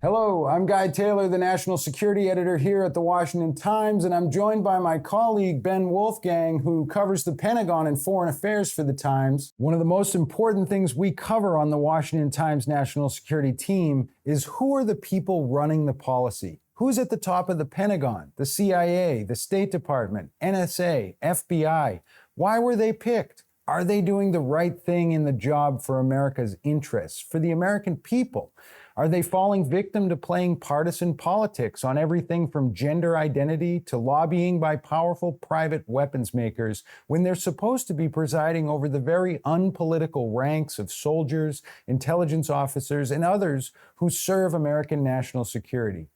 Hello, I'm Guy Taylor, the National Security Editor here at the Washington Times, and I'm joined by my colleague Ben Wolfgang, who covers the Pentagon and foreign affairs for the Times. One of the most important things we cover on the Washington Times National Security Team is who are the people running the policy? Who's at the top of the Pentagon, the CIA, the State Department, NSA, FBI? Why were they picked? Are they doing the right thing in the job for America's interests, for the American people? Are they falling victim to playing partisan politics on everything from gender identity to lobbying by powerful private weapons makers when they're supposed to be presiding over the very unpolitical ranks of soldiers, intelligence officers, and others who serve American national security?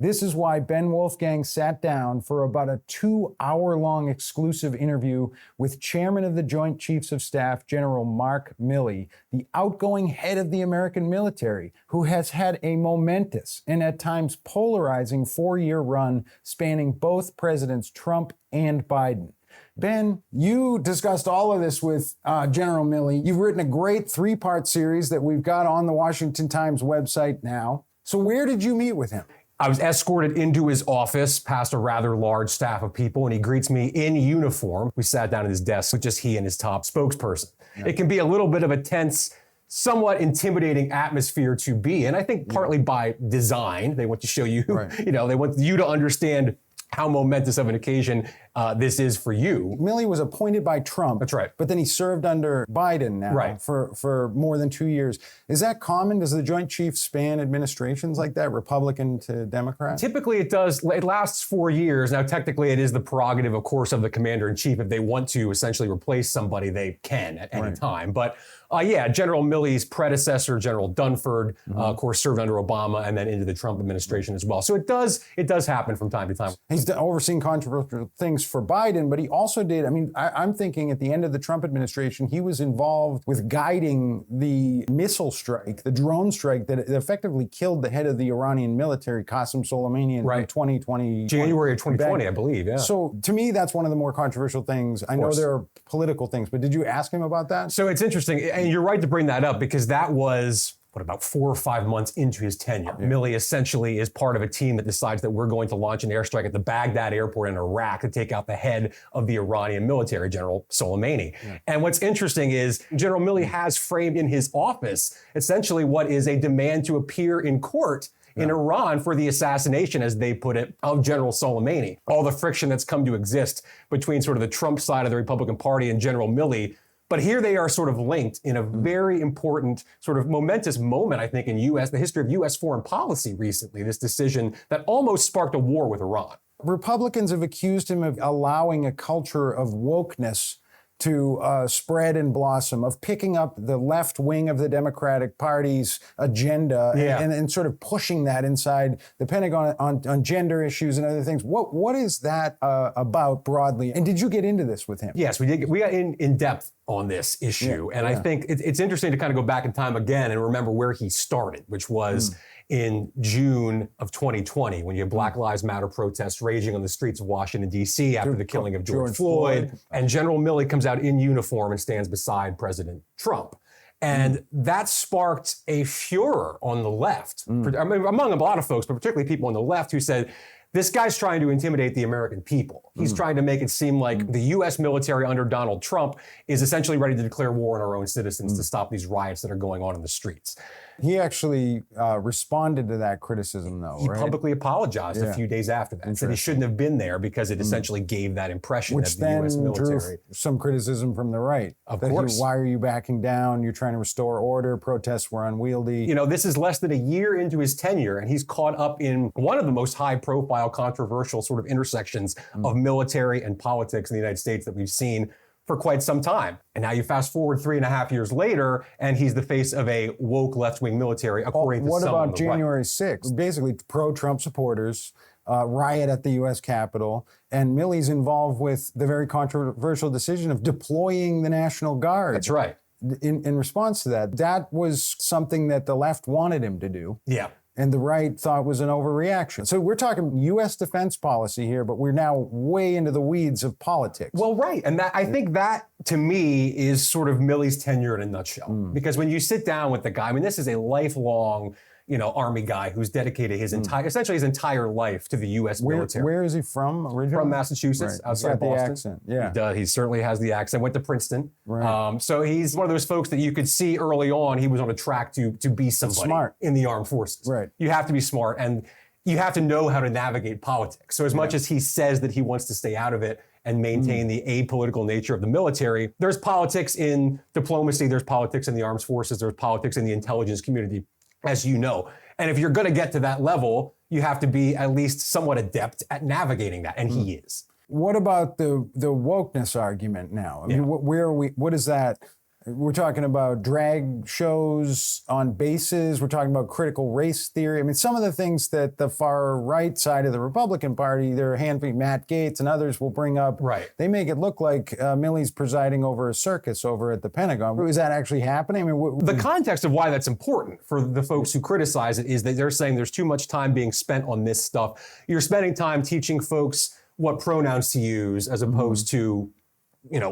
This is why Ben Wolfgang sat down for about a 2-hour-long exclusive interview with Chairman of the Joint Chiefs of Staff, General Mark Milley, the outgoing head of the American military, who has had a momentous and at times polarizing 4-year run spanning both Presidents Trump and Biden. Ben, you discussed all of this with General Milley. You've written a great 3-part series that we've got on the Washington Times website now. So where did you meet with him? I was escorted into his office past a rather large staff of people, and he greets me in uniform. We sat down at his desk with just he and his top spokesperson. Yeah. It can be a little bit of a tense, somewhat intimidating atmosphere to be in. I think partly by design. They want to show you, they want you to understand how momentous of an occasion this is for you. Milley was appointed by Trump. That's right. But then he served under Biden now for more than 2 years. Is that common? Does the Joint Chiefs span administrations like that, Republican to Democrat? Typically it does. It lasts 4 years. Now, technically it is the prerogative, of course, of the commander-in-chief. If they want to essentially replace somebody, they can at any time. But General Milley's predecessor, General Dunford, of course, served under Obama and then into the Trump administration as well. So it does happen from time to time. He's overseen controversial things for Biden, but he also did, I'm thinking at the end of the Trump administration, he was involved with guiding the missile strike, the drone strike that effectively killed the head of the Iranian military, Qasem Soleimani, in 2020. January of 2020, I believe, yeah. So to me, that's one of the more controversial things. I know there are political things, but did you ask him about that? So it's interesting, and you're right to bring that up because that was about 4 or 5 months into his tenure. Milley essentially is part of a team that decides that we're going to launch an airstrike at the Baghdad airport in Iraq to take out the head of the Iranian military, General Soleimani. And what's interesting is General Milley has framed in his office essentially what is a demand to appear in court in Iran for the assassination, as they put it, of General Soleimani. All the friction that's come to exist between sort of the Trump side of the Republican Party and General Milley. But here they are sort of linked in a very important sort of momentous moment, I think, in the history of U.S. foreign policy recently, this decision that almost sparked a war with Iran. Republicans have accused him of allowing a culture of wokeness to spread and blossom, of picking up the left wing of the Democratic Party's agenda and sort of pushing that inside the Pentagon on gender issues and other things. What is that about broadly? And did you get into this with him? Yes, we did. We got in depth on this issue. I think it's interesting to kind of go back in time again and remember where he started, which was in June of 2020, when you have Black Lives Matter protests raging on the streets of Washington, D.C. after the killing of George Floyd. And General Milley comes out in uniform and stands beside President Trump. And that sparked a furor on the left, among a lot of folks, but particularly people on the left who said, this guy's trying to intimidate the American people. He's trying to make it seem like the U.S. military under Donald Trump is essentially ready to declare war on our own citizens to stop these riots that are going on in the streets. He actually responded to that criticism, though, He publicly apologized a few days after that. Said he shouldn't have been there because it essentially gave that impression of the U.S. military. Which then drew some criticism from the right. Of course. Why are you backing down? You're trying to restore order. Protests were unwieldy. You know, this is less than a year into his tenure, and he's caught up in one of the most high-profile, controversial sort of intersections of military and politics in the United States that we've seen for quite some time. And now you fast forward 3.5 years later, and he's the face of a woke left-wing military, according to some on the right. What about January 6th? Basically, pro-Trump supporters riot at the U.S. Capitol, and Milley's involved with the very controversial decision of deploying the National Guard. That's right. In response to that, that was something that the left wanted him to do. Yeah. And the right thought was an overreaction. So we're talking U.S. defense policy here, but we're now way into the weeds of politics. Well, right. And that I think that, to me, is sort of Milley's tenure in a nutshell. Because when you sit down with the guy, I mean, this is a lifelong, Army guy who's dedicated his essentially his entire life to the U.S. military. Where is he from originally? From Massachusetts, outside He's got Boston. the accent. Yeah, he does. He certainly has the accent. Went to Princeton. Right. So he's one of those folks that you could see early on. He was on a track to be somebody smart in the armed forces. Right. You have to be smart, and you have to know how to navigate politics. So as much as he says that he wants to stay out of it and maintain the apolitical nature of the military, there's politics in diplomacy, there's politics in the armed forces, there's politics in the intelligence community, as you know. And if you're going to get to that level, you have to be at least somewhat adept at navigating that, and he is. What about the wokeness argument now? I mean, where are we? What is that? We're talking about drag shows on bases. We're talking about critical race theory. I mean, some of the things that the far right side of the Republican Party, their handpicked Matt Gaetz and others will bring up. Right. They make it look like Milley's presiding over a circus over at the Pentagon. Is that actually happening? I mean, the context of why that's important for the folks who criticize it is that they're saying there's too much time being spent on this stuff. You're spending time teaching folks what pronouns to use as opposed to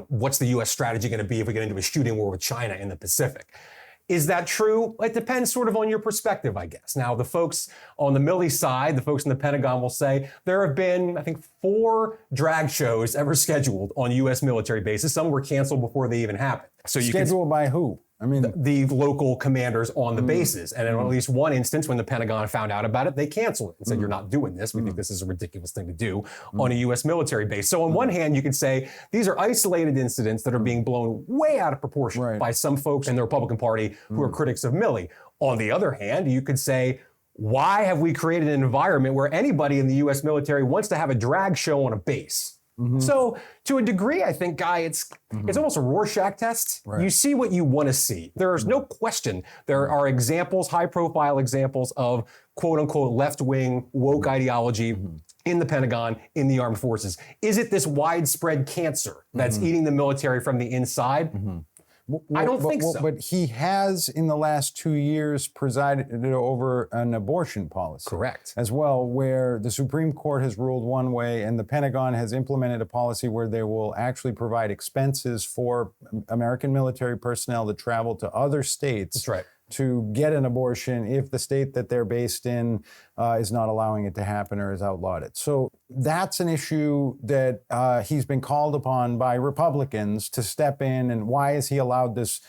what's the U.S. strategy going to be if we get into a shooting war with China in the Pacific? Is that true? It depends sort of on your perspective, I guess. Now, the folks on the Milley side, the folks in the Pentagon will say there have been, I think, 4 drag shows ever scheduled on U.S. military bases. Some were canceled before they even happened. So scheduled by who? I mean, the local commanders on the bases. And in at least one instance, when the Pentagon found out about it, they canceled it and said, you're not doing this. We think this is a ridiculous thing to do on a U.S. military base. So on one hand, you could say these are isolated incidents that are being blown way out of proportion by some folks in the Republican Party who are critics of Milley. On the other hand, you could say, why have we created an environment where anybody in the U.S. military wants to have a drag show on a base? So to a degree, I think, Guy, it's almost a Rorschach test. Right. You see what you want to see. There is no question. There are examples, high-profile examples of quote-unquote left-wing woke ideology in the Pentagon, in the armed forces. Is it this widespread cancer that's eating the military from the inside? I don't think so. But he has, in the last 2 years, presided over an abortion policy. Correct. As well, where the Supreme Court has ruled one way and the Pentagon has implemented a policy where they will actually provide expenses for American military personnel to travel to other states. That's right. To get an abortion if the state that they're based in is not allowing it to happen or has outlawed it. So that's an issue that he's been called upon by Republicans to step in. And why has he allowed this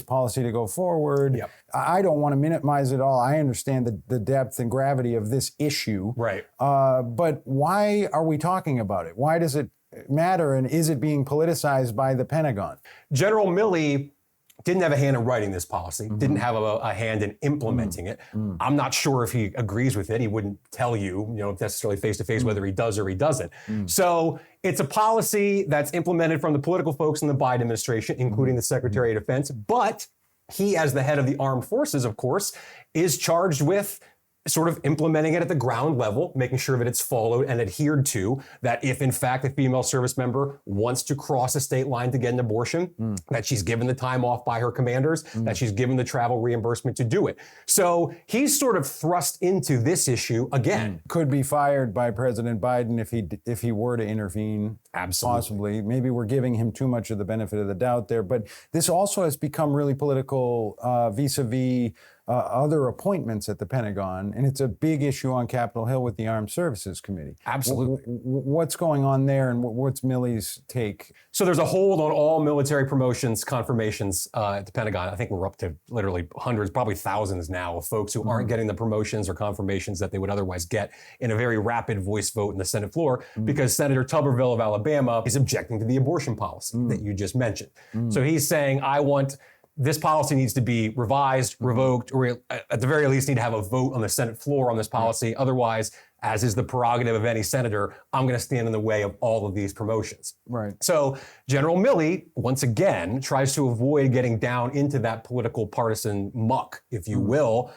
policy to go forward? Yep. I don't want to minimize it all. I understand the depth and gravity of this issue. Right. But why are we talking about it? Why does it matter? And is it being politicized by the Pentagon? General Milley didn't have a hand in writing this policy, didn't have a hand in implementing it. I'm not sure if he agrees with it. He wouldn't tell you, necessarily face-to-face whether he does or he doesn't. So it's a policy that's implemented from the political folks in the Biden administration, including the Secretary of Defense. But he, as the head of the armed forces, of course, is charged with sort of implementing it at the ground level, making sure that it's followed and adhered to, that if in fact a female service member wants to cross a state line to get an abortion, that she's given the time off by her commanders, that she's given the travel reimbursement to do it. So he's sort of thrust into this issue again. Could be fired by President Biden if he were to intervene. Absolutely. Possibly. Maybe we're giving him too much of the benefit of the doubt there. But this also has become really political vis-a-vis other appointments at the Pentagon, and it's a big issue on Capitol Hill with the Armed Services Committee. Absolutely. What's going on there, and what's Milley's take? So there's a hold on all military promotions, confirmations at the Pentagon. I think we're up to literally hundreds, probably thousands now of folks who aren't getting the promotions or confirmations that they would otherwise get in a very rapid voice vote in the Senate floor because Senator Tuberville of Alabama is objecting to the abortion policy that you just mentioned. So he's saying, this policy needs to be revised, revoked, or at the very least need to have a vote on the Senate floor on this policy. Otherwise, as is the prerogative of any senator, I'm going to stand in the way of all of these promotions. Right. So General Milley, once again, tries to avoid getting down into that political partisan muck, if you will.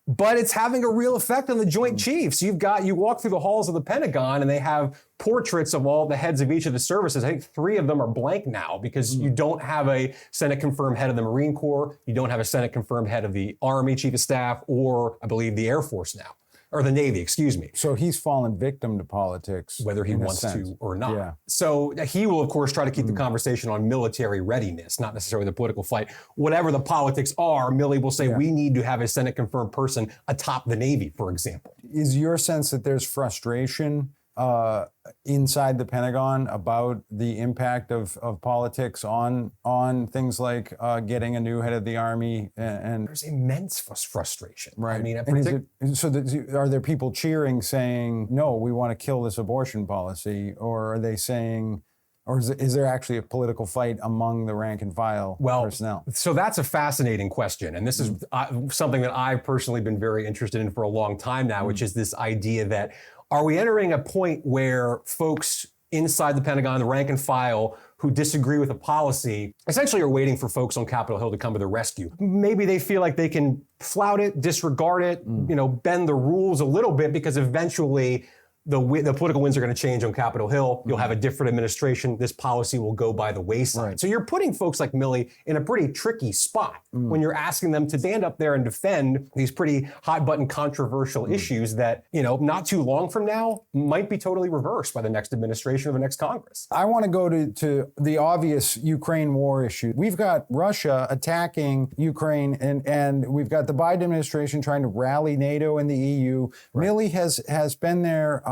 But it's having a real effect on the Joint Chiefs. You walk through the halls of the Pentagon and they have portraits of all the heads of each of the services. I think 3 of them are blank now because you don't have a Senate-confirmed head of the Marine Corps. You don't have a Senate-confirmed head of the Army Chief of Staff or, I believe, the Air Force now. or the Navy, excuse me. So he's fallen victim to politics. Whether he wants to or not. Yeah. So he will, of course, try to keep the conversation on military readiness, not necessarily the political fight. Whatever the politics are, Milley will say, we need to have a Senate-confirmed person atop the Navy, for example. Is your sense that there's frustration inside the Pentagon about the impact of politics on things like getting a new head of the Army? And there's immense frustration. Right. I mean, are there people cheering, saying, no, we want to kill this abortion policy? Or are they saying, or is there actually a political fight among the rank and file personnel? So that's a fascinating question. And this is something that I've personally been very interested in for a long time now, which is this idea that, are we entering a point where folks inside the Pentagon, the rank and file, who disagree with a policy, essentially are waiting for folks on Capitol Hill to come to their rescue? Maybe they feel like they can flout it, disregard it, bend the rules a little bit, because eventually the political winds are going to change on Capitol Hill. You'll have a different administration. This policy will go by the wayside. Right. So you're putting folks like Milley in a pretty tricky spot when you're asking them to stand up there and defend these pretty hot-button controversial issues that, not too long from now might be totally reversed by the next administration or the next Congress. I want to go to the obvious Ukraine war issue. We've got Russia attacking Ukraine, and we've got the Biden administration trying to rally NATO and the EU. Right. Milley has been there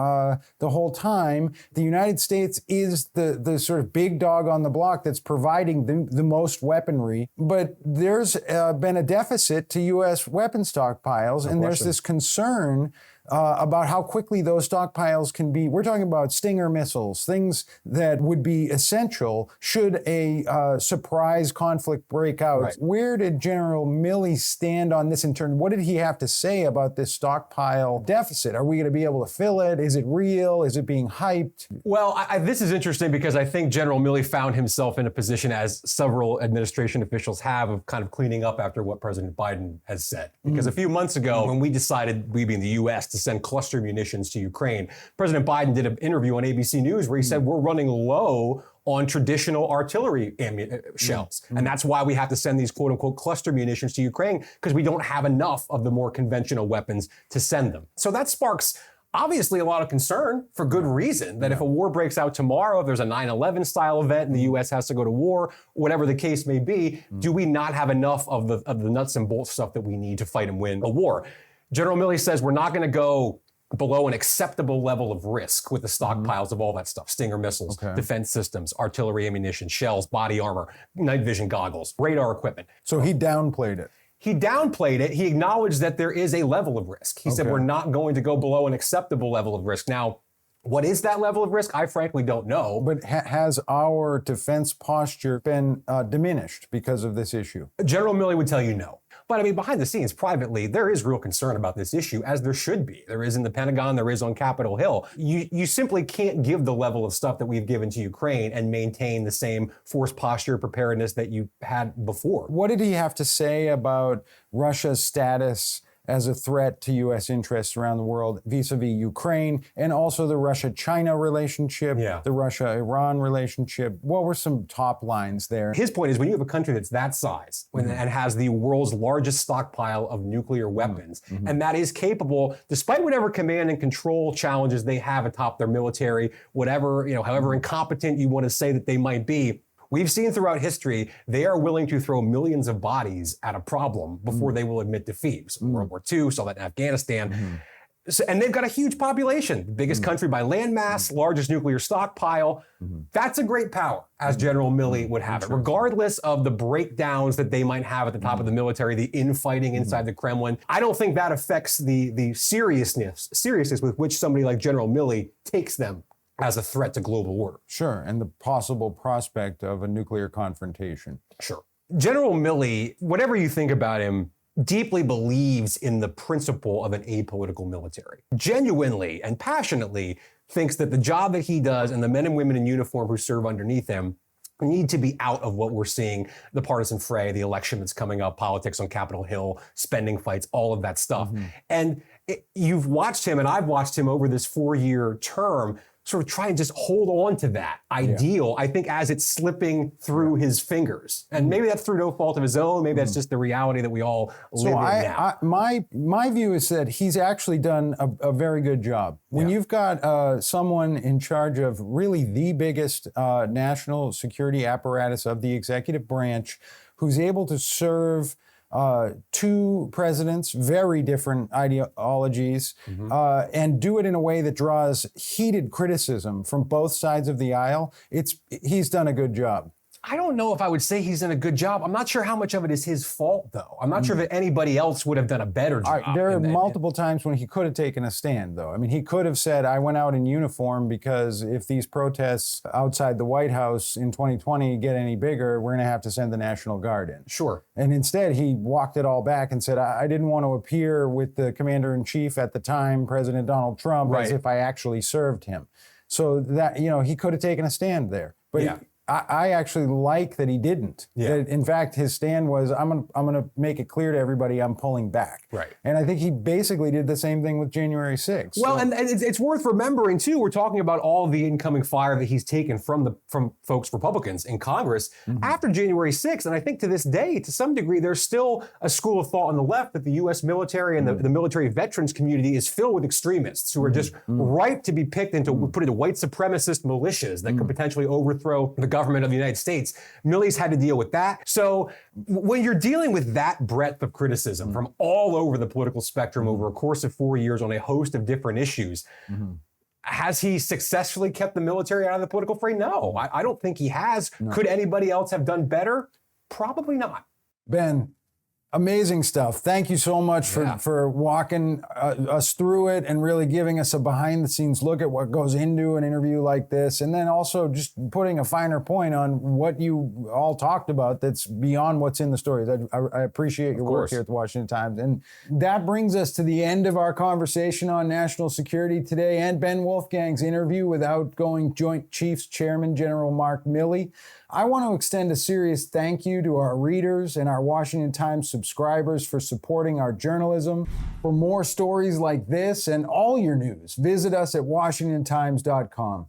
the whole time. The United States is the sort of big dog on the block that's providing the most weaponry, but there's been a deficit to U.S. weapon stockpiles, and there's this concern about how quickly those stockpiles can be. We're talking about Stinger missiles, things that would be essential should a surprise conflict break out. Right. Where did General Milley stand on this in turn? What did he have to say about this stockpile deficit? Are we going to be able to fill it? Is it real? Is it being hyped? Well, this is interesting because I think General Milley found himself in a position, as several administration officials have, of kind of cleaning up after what President Biden has said. Because a few months ago, when we decided, we being the U.S., to send cluster munitions to Ukraine, President Biden did an interview on ABC News where he said, we're running low on traditional artillery shells. And that's why we have to send these quote unquote cluster munitions to Ukraine, because we don't have enough of the more conventional weapons to send them. So that sparks obviously a lot of concern, for good reason, that if a war breaks out tomorrow, if there's a 9/11 style event and the U.S. has to go to war, whatever the case may be, do we not have enough of the nuts and bolts stuff that we need to fight and win a war? General Milley says we're not going to go below an acceptable level of risk with the stockpiles of all that stuff: Stinger missiles, defense systems, artillery ammunition, shells, body armor, night vision goggles, radar equipment. So he downplayed it. He downplayed it. He acknowledged that there is a level of risk. He said we're not going to go below an acceptable level of risk. Now, what is that level of risk? I frankly don't know. But has our defense posture been diminished because of this issue? General Milley would tell you no. But I mean, behind the scenes, privately, there is real concern about this issue, as there should be. There is in the Pentagon, there is on Capitol Hill. You simply can't give the level of stuff that we've given to Ukraine and maintain the same force posture preparedness that you had before. What did he have to say about Russia's status as a threat to U.S. interests around the world vis-a-vis Ukraine, and also the Russia-China relationship, the Russia-Iran relationship? What were some top lines there? His point is, when you have a country that's that size and has the world's largest stockpile of nuclear weapons, and that is capable, despite whatever command and control challenges they have atop their military, whatever, however incompetent you want to say that they might be, we've seen throughout history, they are willing to throw millions of bodies at a problem before they will admit defeat. So World War II, saw that in Afghanistan. So, and they've got a huge population, biggest country by landmass, largest nuclear stockpile. That's a great power, as General Milley would have it, regardless of the breakdowns that they might have at the top of the military, the infighting inside the Kremlin. I don't think that affects the seriousness with which somebody like General Milley takes them as a threat to global order. Sure, and the possible prospect of a nuclear confrontation. Sure. General Milley, whatever you think about him, deeply believes in the principle of an apolitical military. Genuinely and passionately thinks that the job that he does and the men and women in uniform who serve underneath him need to be out of what we're seeing, the partisan fray, the election that's coming up, politics on Capitol Hill, spending fights, all of that stuff. And you've watched him, and I've watched him over this 4-year term, sort of try and just hold on to that ideal, I think, as it's slipping through his fingers. And maybe that's through no fault of his own. Maybe that's just the reality that we all live in now. My view is that he's actually done a very good job. When you've got someone in charge of really the biggest national security apparatus of the executive branch who's able to serve two presidents, very different ideologies, and do it in a way that draws heated criticism from both sides of the aisle, he's done a good job. I don't know if I would say he's done a good job. I'm not sure how much of it is his fault, though. I'm not sure that anybody else would have done a better job. There are multiple times when he could have taken a stand, though. I mean, he could have said, I went out in uniform because if these protests outside the White House in 2020 get any bigger, we're going to have to send the National Guard in. Sure. And instead, he walked it all back and said, I didn't want to appear with the commander-in-chief at the time, President Donald Trump, as if I actually served him. So that, he could have taken a stand there. But I actually like that he didn't. That, in fact, his stand was, I'm going to make it clear to everybody I'm pulling back. Right. And I think he basically did the same thing with January 6th. Well, and it's worth remembering, too, we're talking about all the incoming fire that he's taken from folks, Republicans in Congress after January 6th. And I think to this day, to some degree, there's still a school of thought on the left that the U.S. military and the military veterans community is filled with extremists who are just ripe to be put into white supremacist militias that could potentially overthrow the government of the United States. Milley's had to deal with that. So when you're dealing with that breadth of criticism from all over the political spectrum over a course of 4 years on a host of different issues, has he successfully kept the military out of the political fray? No, I don't think he has. No. Could anybody else have done better? Probably not. Ben, amazing stuff. Thank you so much for walking us through it and really giving us a behind-the-scenes look at what goes into an interview like this, and then also just putting a finer point on what you all talked about that's beyond what's in the stories. I appreciate your work here at the Washington Times. And that brings us to the end of our conversation on national security today and Ben Wolfgang's interview with outgoing Joint Chiefs Chairman General Mark Milley. I want to extend a serious thank you to our readers and our Washington Times subscribers for supporting our journalism. For more stories like this and all your news, visit us at WashingtonTimes.com.